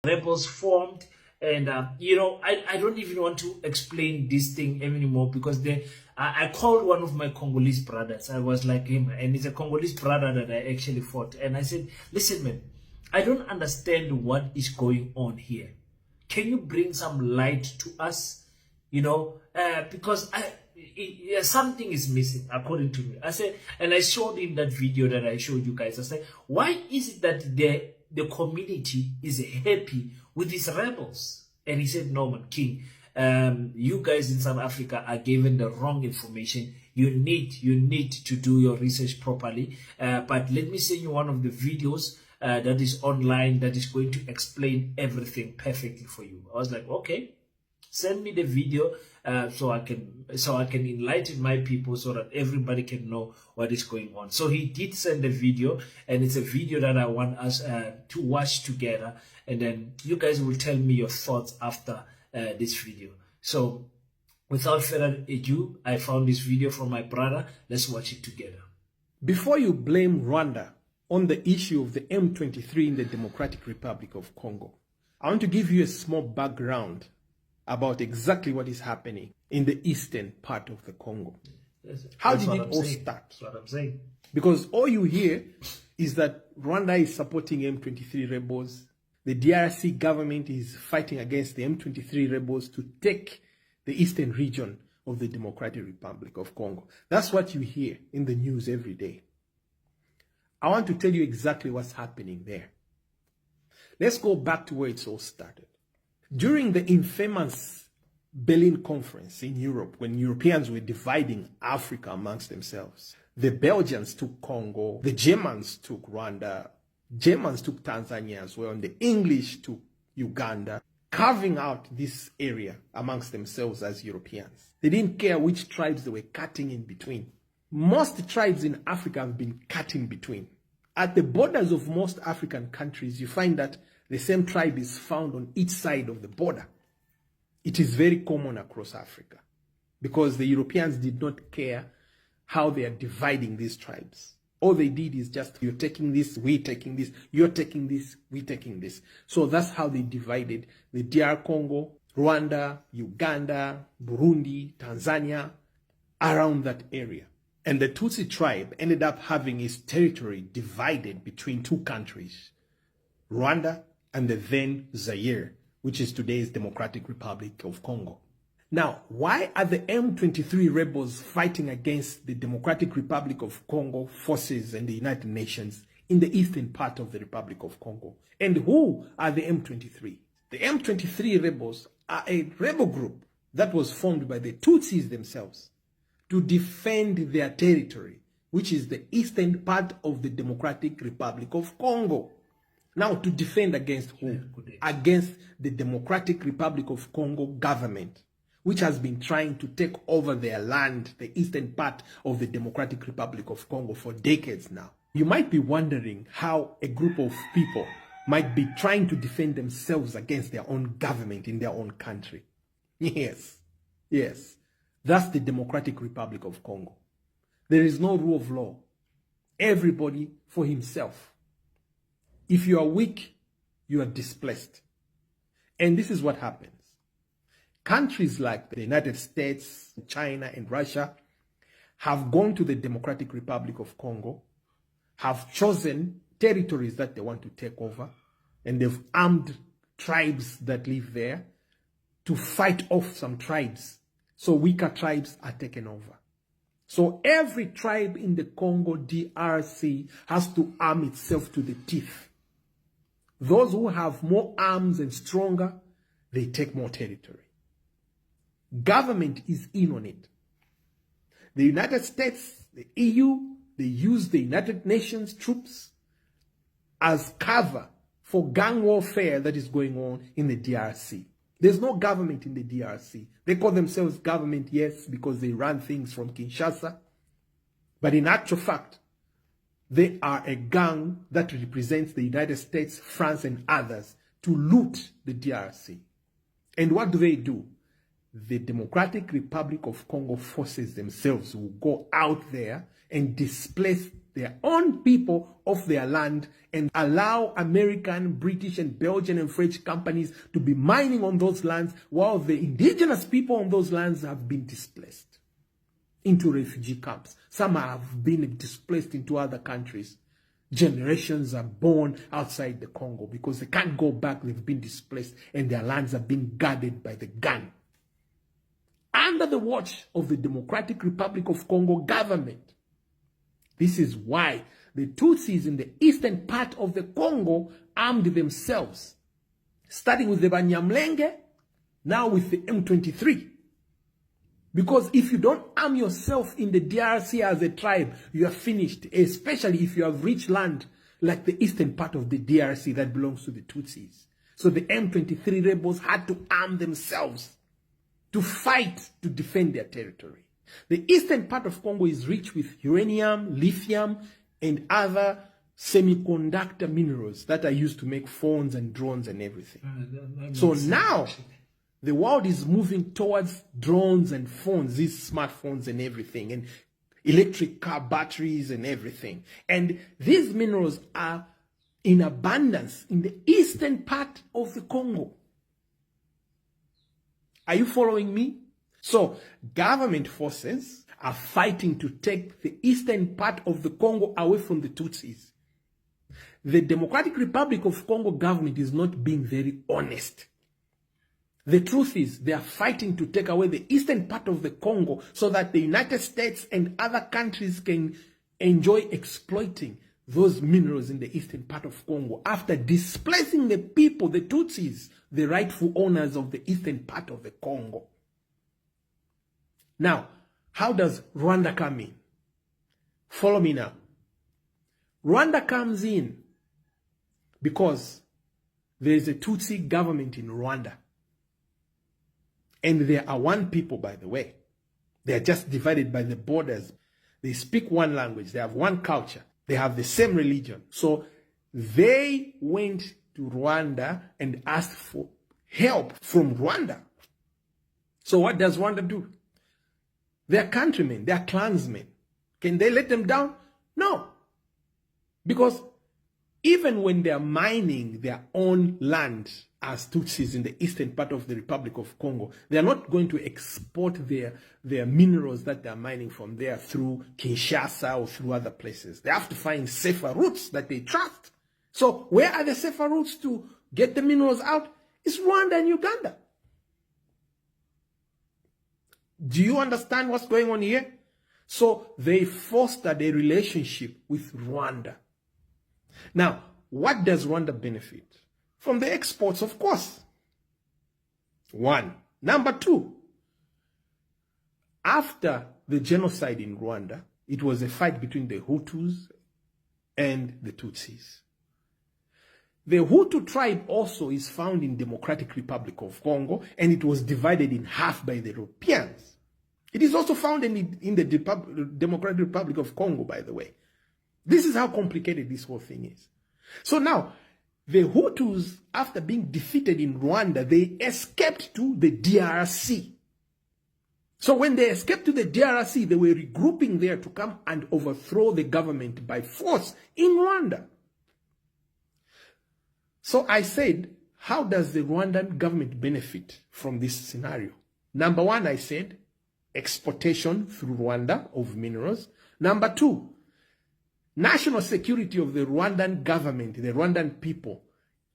rebels formed. And I don't even want to explain this thing anymore, because I called one of my Congolese brothers. I was like him, and he's a Congolese brother that I actually fought. And I said, listen, man, I don't understand what is going on here. Can you bring some light to us? Because something is missing, according to me. I said, and I showed him that video that I showed you guys. I said, why is it that the community is happy with these rebels? And he said, no, man, King, you guys in South Africa are given the wrong information. You need to do your research properly. But let me send you one of the videos that is online that is going to explain everything perfectly for you. I was like, okay, send me the video so I can enlighten my people, so that everybody can know what is going on. So he did send the video, and it's a video that I want us to watch together, and then you guys will tell me your thoughts after this video. So without further ado, I found this video from my brother. Let's watch it together. Before you blame Rwanda on the issue of the M23 in the Democratic Republic of Congo, I want to give you a small background about exactly what is happening in the eastern part of the Congo. How did it all start? That's what I'm saying. Because all you hear is that Rwanda is supporting M23 rebels. The DRC government is fighting against the M23 rebels to take the eastern region of the Democratic Republic of Congo. That's what you hear in the news every day. I want to tell you exactly what's happening there. Let's go back to where it all started. During the infamous Berlin Conference in Europe, when Europeans were dividing Africa amongst themselves, the Belgians took Congo, the Germans took Rwanda, Germans took Tanzania as well, and the English took Uganda, carving out this area amongst themselves as Europeans. They didn't care which tribes they were cutting in between. Most tribes in Africa have been cut in between. At the borders of most African countries, you find that the same tribe is found on each side of the border. It is very common across Africa, because the Europeans did not care how they are dividing these tribes. All they did is just, you're taking this, we're taking this, you're taking this, we're taking this. So that's how they divided the DR Congo, Rwanda, Uganda, Burundi, Tanzania, around that area. And the Tutsi tribe ended up having its territory divided between two countries, Rwanda and the then Zaire, which is today's Democratic Republic of Congo. Now, why are the M23 rebels fighting against the Democratic Republic of Congo forces and the United Nations in the eastern part of the Republic of Congo? And who are the M23? The M23 rebels are a rebel group that was formed by the Tutsis themselves to defend their territory, which is the eastern part of the Democratic Republic of Congo. Now, to defend against who? Against the Democratic Republic of Congo government, which has been trying to take over their land, the eastern part of the Democratic Republic of Congo, for decades now. You might be wondering how a group of people might be trying to defend themselves against their own government in their own country. Yes, that's the Democratic Republic of Congo. There is no rule of law. Everybody for himself. If you are weak, you are displaced. And this is what happens. Countries like the United States, China, and Russia have gone to the Democratic Republic of Congo, have chosen territories that they want to take over, and they've armed tribes that live there to fight off some tribes. So weaker tribes are taken over. So every tribe in the Congo DRC has to arm itself to the teeth. Those who have more arms and stronger, they take more territory. Government is in on it. The United States, the EU, they use the United Nations troops as cover for gang warfare that is going on in the DRC. There's no government in the DRC. They call themselves government, yes, because they run things from Kinshasa. But in actual fact, they are a gang that represents the United States, France, and others to loot the DRC. And what do? The Democratic Republic of Congo forces themselves will go out there and displace their own people off their land and allow American, British, and Belgian and French companies to be mining on those lands while the indigenous people on those lands have been displaced into refugee camps. Some have been displaced into other countries. Generations are born outside the Congo because they can't go back. They've been displaced and their lands are being guarded by the gun. Under the watch of the Democratic Republic of Congo government. This is why the Tutsis in the eastern part of the Congo armed themselves, starting with the Banyamulenge, now with the M23. Because if you don't arm yourself in the DRC as a tribe, you are finished, especially if you have rich land like the eastern part of the DRC that belongs to the Tutsis. So the M23 rebels had to arm themselves to fight to defend their territory. The eastern part of Congo is rich with uranium, lithium, and other semiconductor minerals that are used to make phones and drones and everything. So now, the world is moving towards drones and phones, these smartphones and everything, and electric car batteries and everything. And these minerals are in abundance in the eastern part of the Congo. Are you following me? So, government forces are fighting to take the eastern part of the Congo away from the Tutsis. The Democratic Republic of Congo government is not being very honest. The truth is, they are fighting to take away the eastern part of the Congo so that the United States and other countries can enjoy exploiting those minerals in the eastern part of Congo after displacing the people, the Tutsis, the rightful owners of the eastern part of the Congo. Now, how does Rwanda come in? Follow me now. Rwanda comes in because there is a Tutsi government in Rwanda. And they are one people, by the way. They are just divided by the borders. They speak one language. They have one culture. They have the same religion. So they went to Rwanda and asked for help from Rwanda. So what does Rwanda do? They are countrymen. They are clansmen. Can they let them down? No. Because even when they are mining their own land as Tutsis in the eastern part of the Republic of Congo, they are not going to export their minerals that they are mining from there through Kinshasa or through other places. They have to find safer routes that they trust. So where are the safer routes to get the minerals out? It's Rwanda and Uganda. Do you understand what's going on here? So they fostered a relationship with Rwanda. Now, what does Rwanda benefit? From the exports, of course. One. Number two, after the genocide in Rwanda, it was a fight between the Hutus and the Tutsis. The Hutu tribe also is found in Democratic Republic of Congo, and it was divided in half by the Europeans. It is also found in the Democratic Republic of Congo, by the way. This is how complicated this whole thing is. So now, the Hutus, after being defeated in Rwanda, they escaped to the DRC. So when they escaped to the DRC, they were regrouping there to come and overthrow the government by force in Rwanda. So I said, how does the Rwandan government benefit from this scenario? Number one, I said, exportation through Rwanda of minerals. Number two, national security of the Rwandan government, the Rwandan people,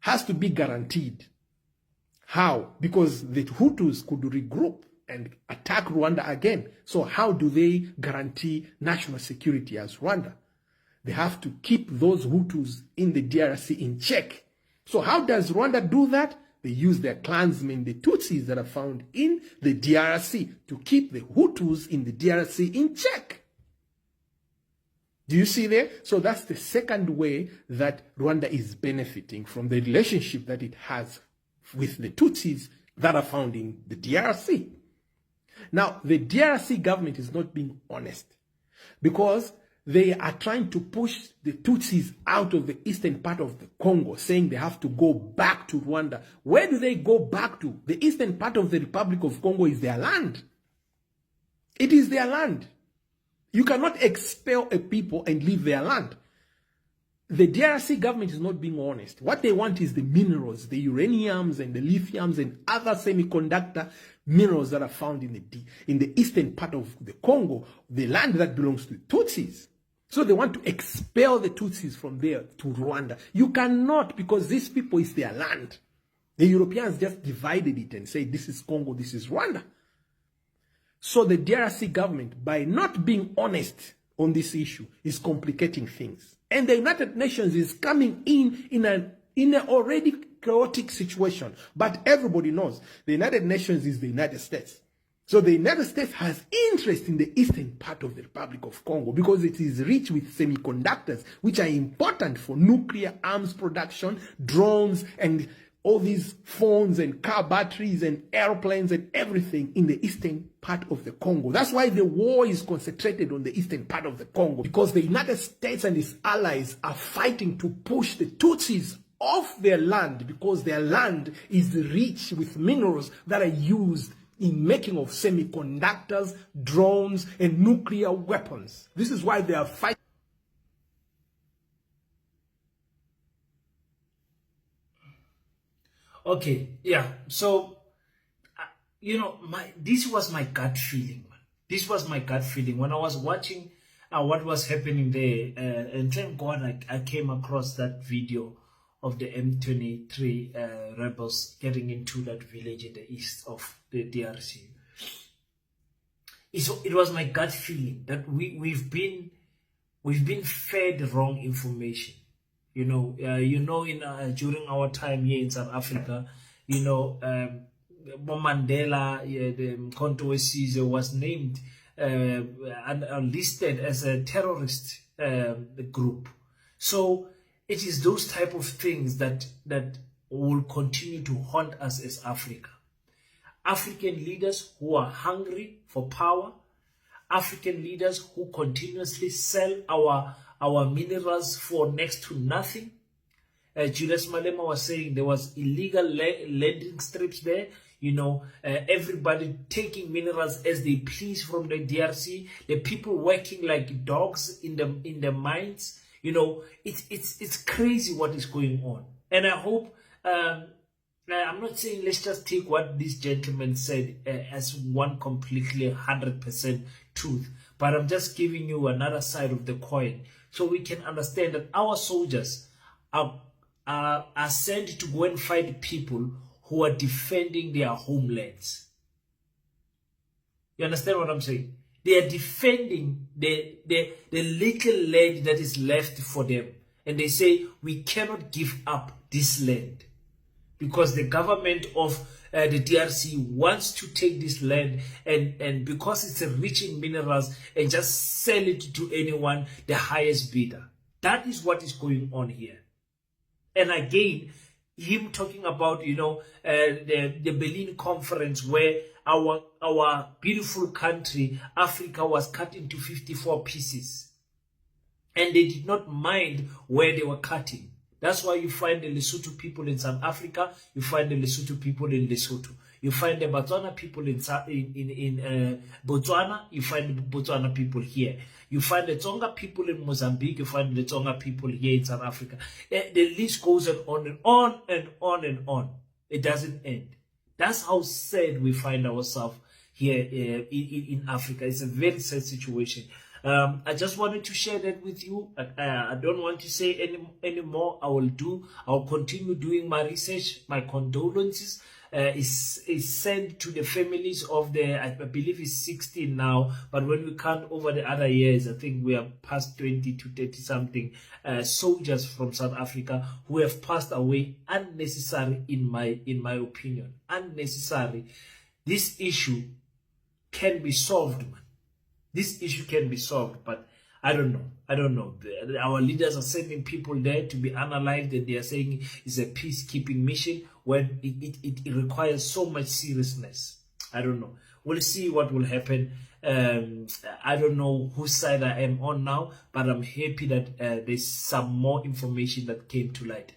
has to be guaranteed. How? Because the Hutus could regroup and attack Rwanda again. So how do they guarantee national security as Rwanda? They have to keep those Hutus in the DRC in check. So how does Rwanda do that? They use their clansmen, the Tutsis that are found in the DRC, to keep the Hutus in the DRC in check. Do you see there? So that's the second way that Rwanda is benefiting from the relationship that it has with the Tutsis that are found in the DRC. Now, the DRC government is not being honest because they are trying to push the Tutsis out of the eastern part of the Congo, saying they have to go back to Rwanda. Where do they go back to? The eastern part of the Republic of Congo is their land. It is their land. You cannot expel a people and leave their land. The DRC government is not being honest. What they want is the minerals, the uraniums and the lithiums and other semiconductor minerals that are found in the eastern part of the Congo, the land that belongs to Tutsis. So they want to expel the Tutsis from there to Rwanda. You cannot, because these people is their land. The Europeans just divided it and said, this is Congo, this is Rwanda. So the DRC government, by not being honest on this issue, is complicating things. And the United Nations is coming in an already chaotic situation. But everybody knows the United Nations is the United States. So the United States has interest in the eastern part of the Republic of Congo because it is rich with semiconductors, which are important for nuclear arms production, drones, and all these phones and car batteries and airplanes and everything in the eastern part of the Congo. That's why the war is concentrated on the eastern part of the Congo, because the United States and its allies are fighting to push the Tutsis off their land, because their land is rich with minerals that are used in making of semiconductors, drones, and nuclear weapons. This is why they are fighting. Okay, yeah. So, this was my gut feeling, man. This was my gut feeling when I was watching what was happening there. And thank God I came across that video of the M23 rebels getting into that village in the east of the DRC. It was my gut feeling that we've been fed wrong information. During our time here in South Africa, Mandela, the Mkhonto weSizwe was named and listed as a terrorist group. So it is those type of things that will continue to haunt us as Africa. African leaders who are hungry for power, African leaders who continuously sell our minerals for next to nothing. Julius Malema was saying there was illegal landing strips there. Everybody taking minerals as they please from the DRC. The people working like dogs in the mines. It's crazy what is going on. And I hope, I'm not saying let's just take what this gentleman said as one completely 100% truth, but I'm just giving you another side of the coin so we can understand that our soldiers are sent to go and fight people who are defending their homelands. You understand what I'm saying? They are defending the little land that is left for them. And they say, we cannot give up this land because the government of the DRC wants to take this land and because it's rich in minerals and just sell it to anyone, the highest bidder. That is what is going on here. And again, him talking about, the Berlin conference where our beautiful country, Africa, was cut into 54 pieces. And they did not mind where they were cutting. That's why you find the Lesotho people in South Africa, you find the Lesotho people in Lesotho. You find the Botswana people in Botswana, you find the Botswana people here. You find the Tonga people in Mozambique, you find the Tonga people here in South Africa. The list goes on and on and on and on. It doesn't end. That's how sad we find ourselves here in Africa. It's a very sad situation. I just wanted to share that with you. I don't want to say any more. I'll continue doing my research. My condolences is sent to the families of I believe it's 16 now, but when we count over the other years, I think we are past 20 to 30 something soldiers from South Africa who have passed away unnecessary, in my opinion. Unnecessary. This issue can be solved, man. This issue can be solved, but I don't know. Our leaders are sending people there to be analyzed, and they are saying it's a peacekeeping mission when it requires so much seriousness. I don't know. We'll see what will happen. I don't know whose side I am on now, but I'm happy that there's some more information that came to light.